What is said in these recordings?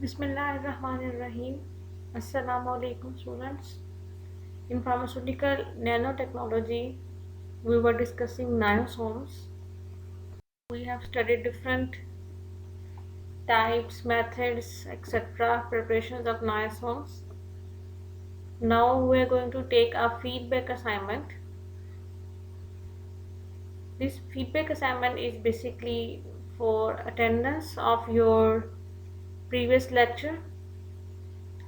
Bismillahirrahmanirrahim. Assalamu alaikum, students. In pharmaceutical nanotechnology, we were discussing niosomes. We have studied different types, methods, etc. preparations of niosomes. Now we are going to take a feedback assignment. This feedback assignment is basically for attendance of your previous lecture,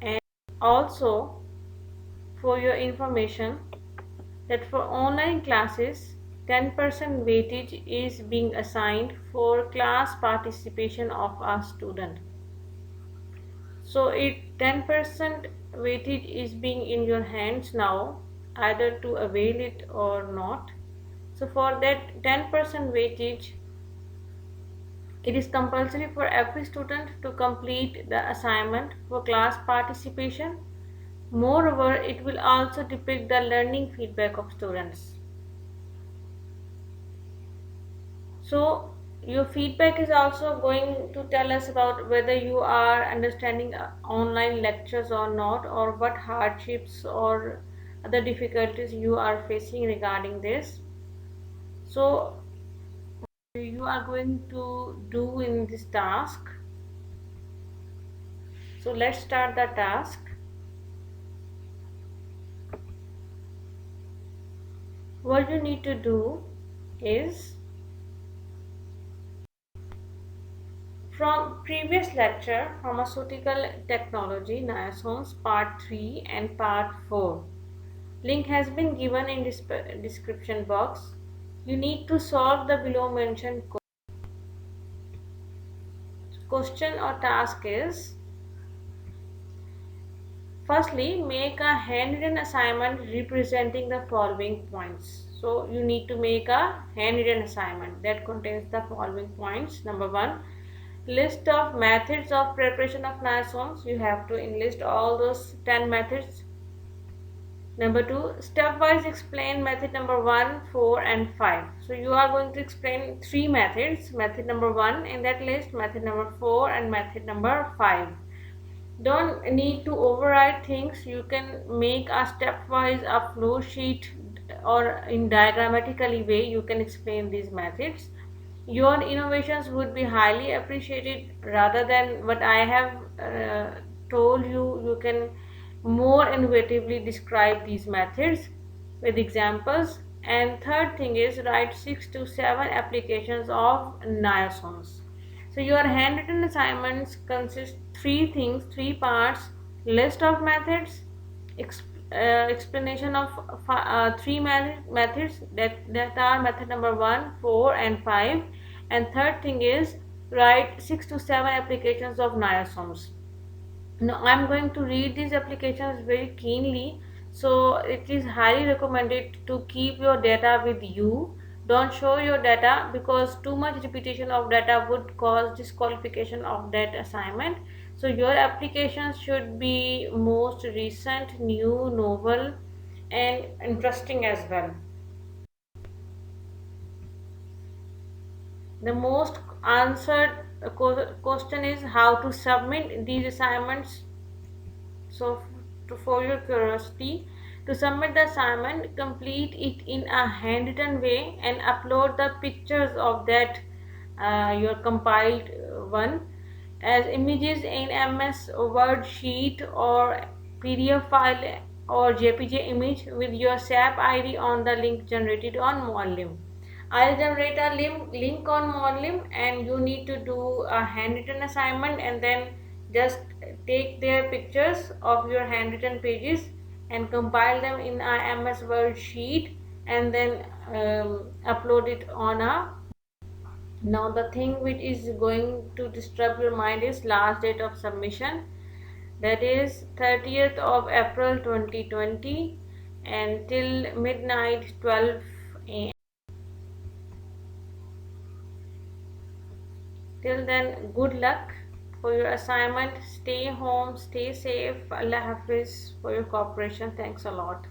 and also for your information that for online classes 10% weightage is being assigned for class participation of a student. So it 10% weightage is being in your hands now, either to avail it or not. So for that 10% weightage, it is compulsory for every student to complete the assignment for class participation. Moreover, it will also depict the learning feedback of students. So your feedback is also going to tell us about whether you are understanding online lectures or not, or what hardships or other difficulties you are facing regarding this. So you are going to do in this task. So let's start the task. What you need to do is, from previous lecture, Pharmaceutical Technology, Niosomes Part 3 and Part 4. Link has been given in description box. You need to solve the below mentioned question or task is, firstly, make a handwritten assignment representing the following points. So you need to make a handwritten assignment that contains the following points. Number 1, list of methods of preparation of niosomes. You have to enlist all those 10 methods. Number 2, stepwise explain method number 1, 4 and 5. So you are going to explain 3 methods. Method number 1 in that list, method number 4 and method number 5. Don't need to override things. You can make a stepwise a flow sheet, or in diagrammatically way you can explain these methods. Your innovations would be highly appreciated. Rather than what I have told you, you can more innovatively describe these methods with examples. And third thing is, write 6 to 7 applications of niosomes. So your handwritten assignments consist three things, three parts: list of methods, explanation of three methods that are method number 1, 4 and 5, and third thing is, write 6 to 7 applications of niosomes. Now I'm going to read these applications very keenly, so it is highly recommended to keep your data with you. Don't show your data, because too much repetition of data would cause disqualification of that assignment. So your applications should be most recent, new, novel and interesting as well. The most answered question is how to submit these assignments. So, for your curiosity, to submit the assignment, complete it in a handwritten way and upload the pictures of that your compiled one as images in MS Word sheet or PDF file or JPG image with your SAP ID on the link generated on Moalim. I'll generate a link on Moalim, and you need to do a handwritten assignment and then just take their pictures of your handwritten pages and compile them in a MS Word sheet, and then upload it on a. Now the thing which is going to disturb your mind is last date of submission, that is 30th of April 2020, and till midnight 12 a.m. Till then, good luck for your assignment. Stay home, stay safe. Allah Hafiz for your cooperation. Thanks a lot.